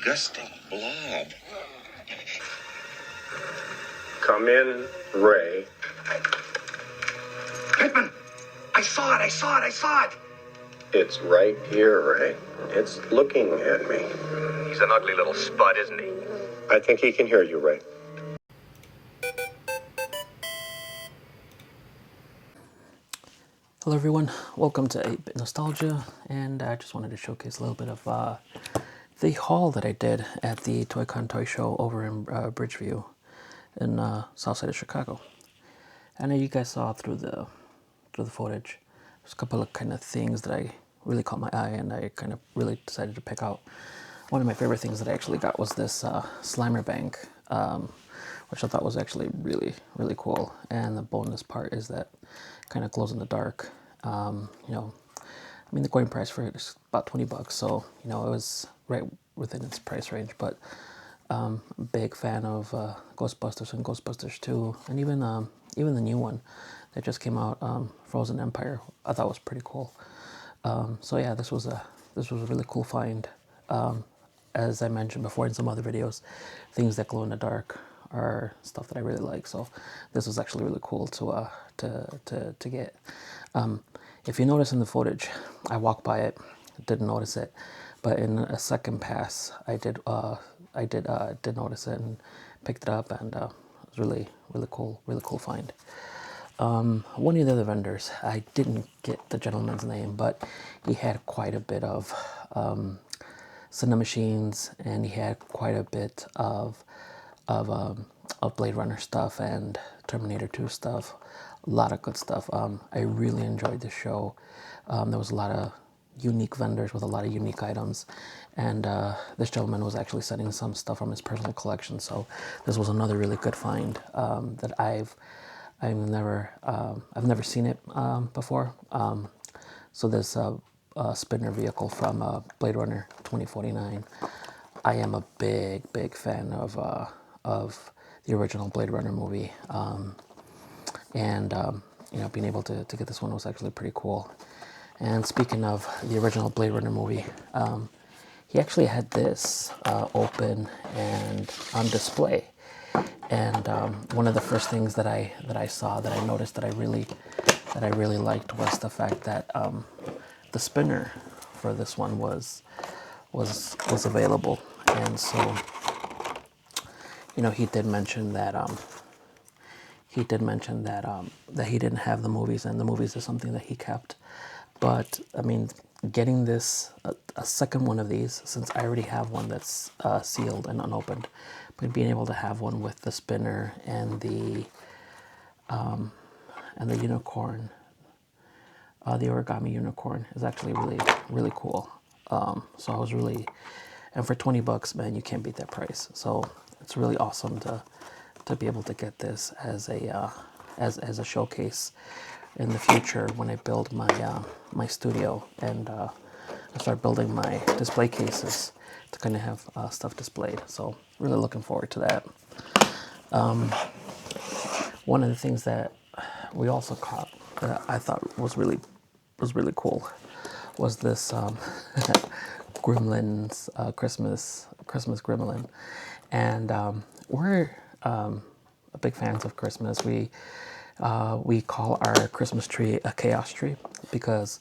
disgusting blob. Come in, Ray. Pittman! I saw it! It's right here, Ray. It's looking at me. He's an ugly little spud, isn't he? I think he can hear you, Ray. Hello everyone, welcome to 8-Bit Nostalgia, and I just wanted to showcase a little bit of the haul that I did at the Toy-Con Toy Show over in Bridgeview in south side of Chicago. I know you guys saw through the footage. There's a couple of kind of things that I really caught my eye, and I kind of really decided to pick out. One of my favorite things that I actually got was this Slimer Bank, which I thought was actually really, really cool. And the bonus part is that it kind of glows in the dark. The going price for it is about $20, so it was right within its price range. But I'm a big fan of Ghostbusters and Ghostbusters 2, and even the new one that just came out, Frozen Empire. I thought was pretty cool. So yeah, this was a really cool find. As I mentioned before in some other videos, things that glow in the dark are stuff that I really like. So this was actually really cool to get. If you notice in the footage, I walked by it, didn't notice it, but in a second pass, I did notice it and picked it up, and it was really cool find. One of the other vendors, I didn't get the gentleman's name, but he had quite a bit of cinema machines, and he had quite a bit of Blade Runner stuff and Terminator 2 stuff. A lot of good stuff. I really enjoyed the show. There was a lot of unique vendors with a lot of unique items, and this gentleman was actually sending some stuff from his personal collection. So this was another really good find that I've never seen it before. So this spinner vehicle from Blade Runner 2049. I am a big fan of the original Blade Runner movie, and being able to get this one was actually pretty cool. And speaking of the original Blade Runner movie, he actually had this open and on display. And one of the first things that I saw, that I noticed, that I really liked, was the fact that the spinner for this one was available. And so he did mention that that he didn't have the movies, and the movies is something that he kept. But I mean, getting this a second one of these, since I already have one that's sealed and unopened, but being able to have one with the spinner and the unicorn, the origami unicorn, is actually really cool. So I was really, and for $20, man, you can't beat that price. So it's really awesome to be able to get this as a showcase in the future when I build my studio, and I start building my display cases to kind of have stuff displayed. So really looking forward to that. One of the things that we also caught that I thought was really cool was this Gremlins Christmas Gremlin, and we're big fans of Christmas. We call our Christmas tree a chaos tree, because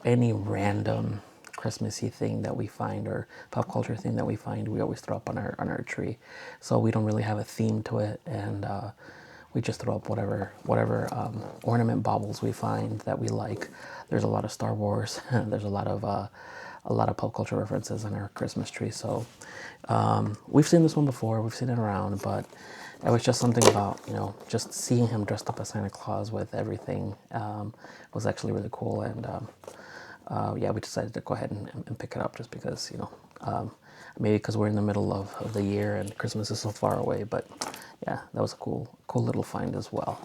any random Christmassy thing that we find, or pop culture thing that we find, we always throw up on our tree. So we don't really have a theme to it, and we just throw up whatever ornament baubles we find that we like. There's a lot of Star Wars. There's a lot of pop culture references on our Christmas tree. So we've seen this one before. We've seen it around, but it was just something about just seeing him dressed up as Santa Claus with everything was actually really cool. And yeah, we decided to go ahead and pick it up, just because maybe because we're in the middle of the year and Christmas is so far away. But yeah, that was a cool little find as well.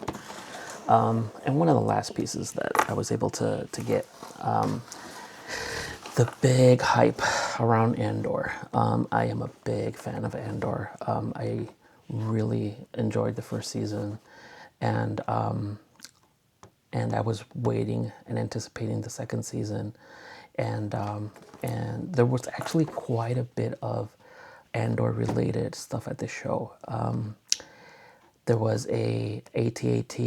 And one of the last pieces that I was able to get, the big hype around Andor. I am a big fan of Andor. I really enjoyed the first season, and I was waiting and anticipating the second season, and there was actually quite a bit of Andor related stuff at this show. There was a AT-AT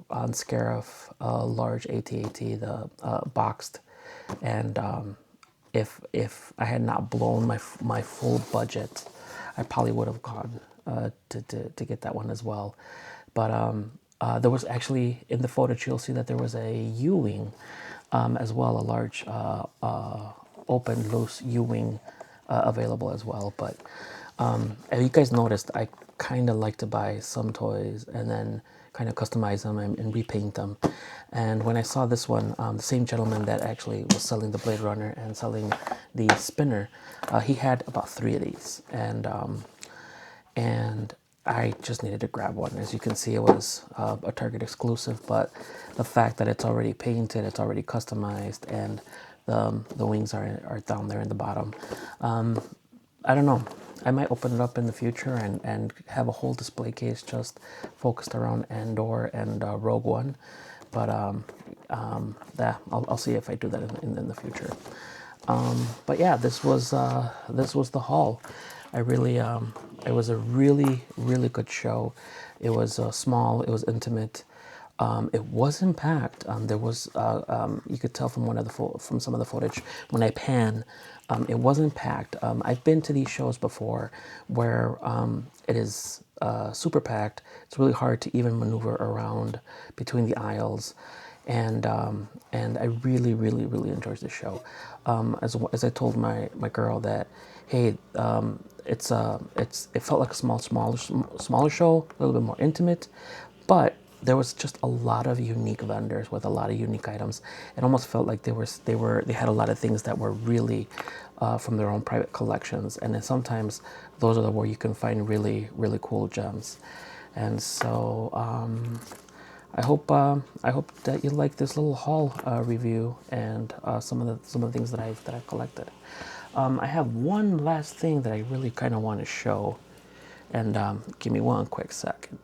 on Scarif, a large AT-AT, the boxed, and if I had not blown my full budget, I probably would have gone to get that one as well. But there was actually, in the footage, you'll see that there was a U-wing as well, a large open, loose U-wing available as well. But as you guys noticed, I kind of like to buy some toys and then kind of customize them and repaint them. And when I saw this one, the same gentleman that actually was selling the Blade Runner and selling the spinner, he had about 3 of these, and I just needed to grab one. As you can see, it was a Target exclusive, but the fact that it's already painted, it's already customized, and the wings are down there in the bottom. I don't know. I might open it up in the future and have a whole display case just focused around Andor and Rogue One. But yeah, I'll see if I do that in the future. But yeah, this was the haul. I really it was a really good show. It was small. It was intimate. It wasn't packed. There was you could tell from from some of the footage when I pan, it wasn't packed. I've been to these shows before where it is super packed. It's really hard to even maneuver around between the aisles, and I really enjoyed this show. As I told my girl that, hey, it felt like a smaller show, a little bit more intimate, but there was just a lot of unique vendors with a lot of unique items. It almost felt like they had a lot of things that were really from their own private collections, and then sometimes those are where you can find really cool gems. And so I hope that you like this little haul review and some of the things that I've collected. I have one last thing that I really kind of want to show, and give me one quick second.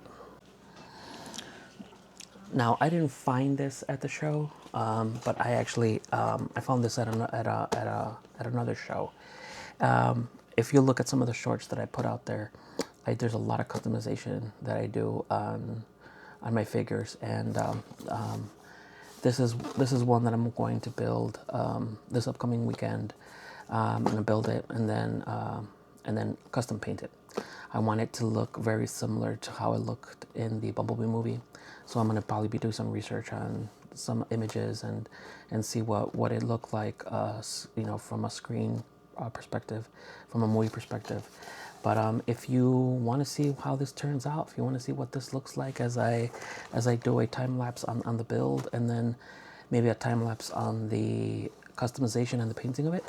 Now, I didn't find this at the show, but I actually I found this at another show. If you look at some of the shorts that I put out there, there's a lot of customization that I do on my figures, and this is one that I'm going to build this upcoming weekend. I'm gonna build it and then custom paint it. I want it to look very similar to how it looked in the Bumblebee movie. So I'm gonna probably be doing some research on some images and see what it looked like, from a screen perspective, from a movie perspective. But if you want to see how this turns out, if you want to see what this looks like as I do a time lapse on the build, and then maybe a time lapse on the customization and the painting of it,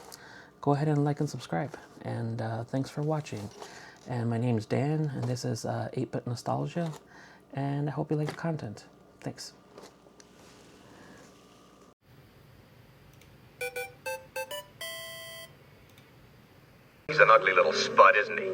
go ahead and like and subscribe. And thanks for watching. And my name is Dan, and this is 8-Bit Nostalgia, and I hope you like the content. Thanks. He's an ugly little spud, isn't he?